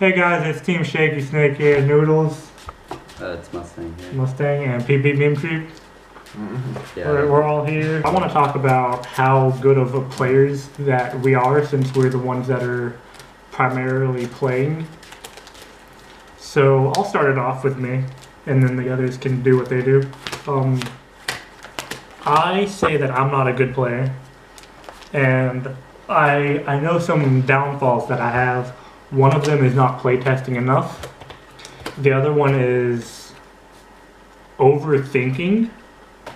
Hey guys, it's Team Shaky Snake here. Noodles, It's Mustang here. Mustang, and PP Meme Creep. Yeah. We're all here. I want to talk about how good of a players that we are since we're the ones that are primarily playing. So I'll start it off with me, and then the others can do what they do. I say that I'm not a good player, and I know some downfalls that I have. One of them is not playtesting enough. The other one is overthinking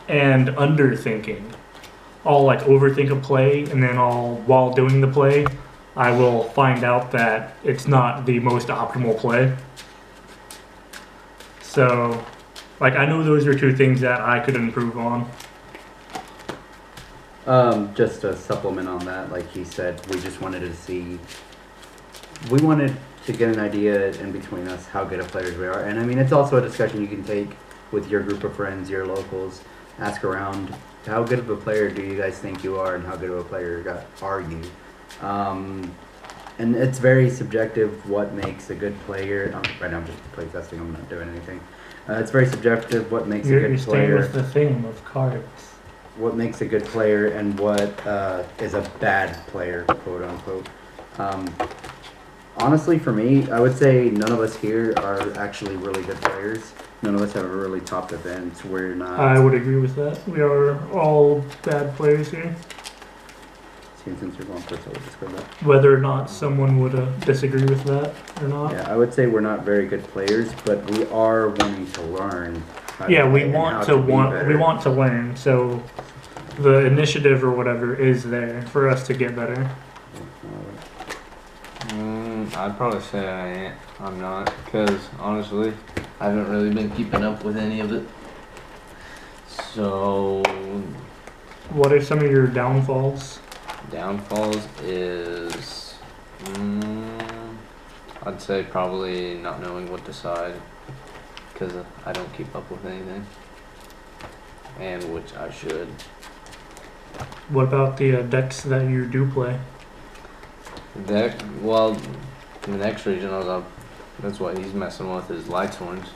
and underthinking. I'll like overthink a play, and then while doing the play, I will find out that it's not the most optimal play. So, like, I know those are two things that I could improve on. Just to supplement on that, like he said, we wanted to get an idea in between us how good of players we are. And I mean, it's also a discussion you can take with your group of friends, your locals, ask around, how good of a player do you guys think you are and how good of a player are you? And it's very subjective what makes a good player. Right now I'm just play testing, I'm not doing anything. It's very subjective what makes a good player. You're staying with the theme of cards. What makes a good player and what is a bad player, quote unquote. Honestly, for me, I would say none of us here are actually really good players. None of us have a really top event. We're not. I would agree with that. We are all bad players here. Since you're going first, I would describe that. Whether or not someone would disagree with that or not. Yeah, I would say we're not very good players, but we are wanting to learn. Yeah, we want to learn. So the initiative or whatever is there for us to get better. I'd probably say I'm not, because honestly, I haven't really been keeping up with any of it. So, what are some of your downfalls? Downfalls is, I'd say probably not knowing what to side, because I don't keep up with anything, and which I should. What about the decks that you do play? Well, the next regionals, that's what he's messing with is light swords.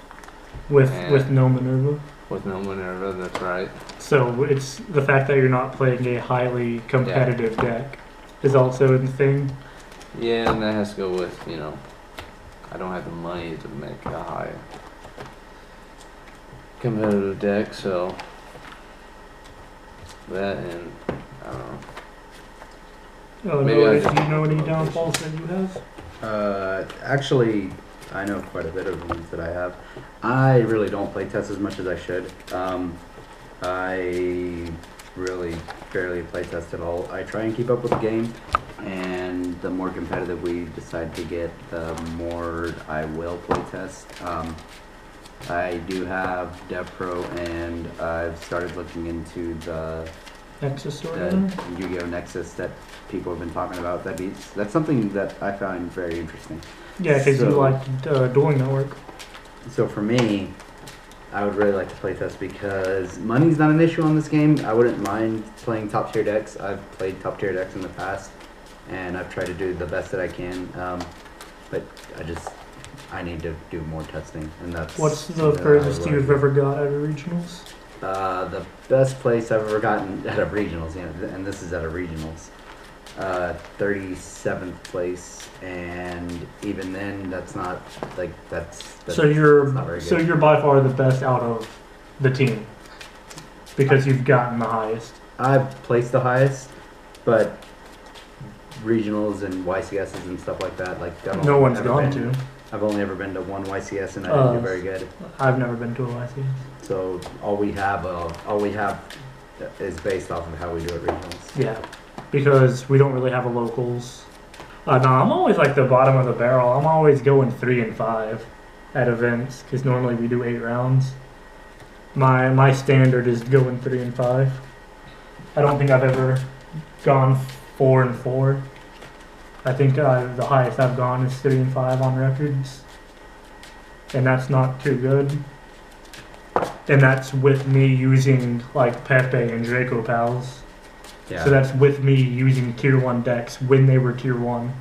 With no Minerva? With no Minerva, that's right. So it's the fact that you're not playing a highly competitive deck is also the thing. Yeah, and that has to go with, I don't have the money to make a high competitive deck, so that and I don't know. Do you know any downfalls that you have? Actually, I know quite a bit of ones that I have. I really don't play test as much as I should. I really barely play test at all. I try and keep up with the game, and the more competitive we decide to get, the more I will play test. I do have DevPro, and I've started looking into the Nexus Yu-Gi-Oh! Nexus that people have been talking about. That's something that I find very interesting. Yeah, because you like Dueling Network. So for me, I would really like to play test because money's not an issue on this game. I wouldn't mind playing top tier decks. I've played top tier decks in the past, and I've tried to do the best that I can. But I need to do more testing, and that's. What's the furthest you've ever got out of regionals? The best place I've ever gotten out of regionals, and this is out of regionals, 37th place, and even then, that's not like that's so you're not very good. So you're by far the best out of the team because you've gotten the highest. I've placed the highest, but regionals and YCSs and stuff like that, no one's gone to. I've only ever been to one YCS, and I didn't do very good. I've never been to a YCS. So all we have is based off of how we do at regionals. Yeah, because we don't really have a locals. No, I'm always like the bottom of the barrel. I'm always going 3 and 5 at events because normally we do 8 rounds. My standard is going 3 and 5. I don't think I've ever gone 4 and 4. I think the highest I've gone is 3 and 5 on records, and that's not too good. And that's with me using like Pepe and Draco Pals. Yeah. So that's with me using tier 1 decks when they were tier 1.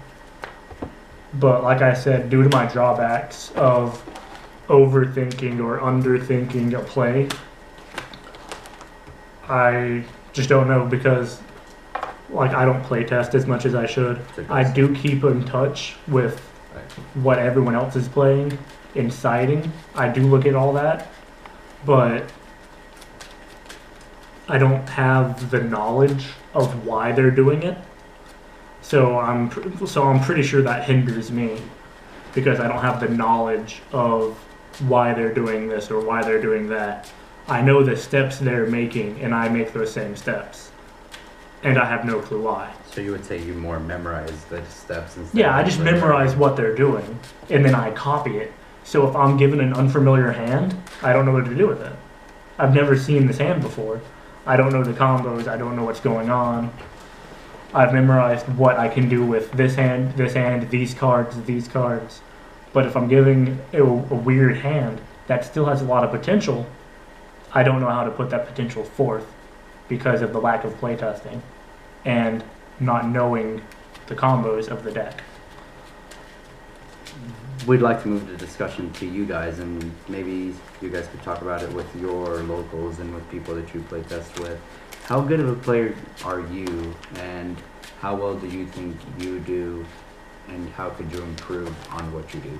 But like I said, due to my drawbacks of overthinking or underthinking a play, I just don't know because like I don't play test as much as I should. I do keep in touch with what everyone else is playing in sighting. I do look at all that, but I don't have the knowledge of why they're doing it. So I'm pretty sure that hinders me because I don't have the knowledge of why they're doing this or why they're doing that. I know the steps they're making, and I make those same steps, and I have no clue why. So you would say you more memorize the steps instead? Yeah, I just memorize what they're doing, and then I copy it. So if I'm given an unfamiliar hand, I don't know what to do with it. I've never seen this hand before. I don't know the combos. I don't know what's going on. I've memorized what I can do with this hand, these cards. But if I'm giving a weird hand that still has a lot of potential, I don't know how to put that potential forth because of the lack of playtesting and not knowing the combos of the deck. We'd like to move the discussion to you guys, and maybe you guys could talk about it with your locals and with people that you play test with. How good of a player are you, and how well do you think you do, and how could you improve on what you do?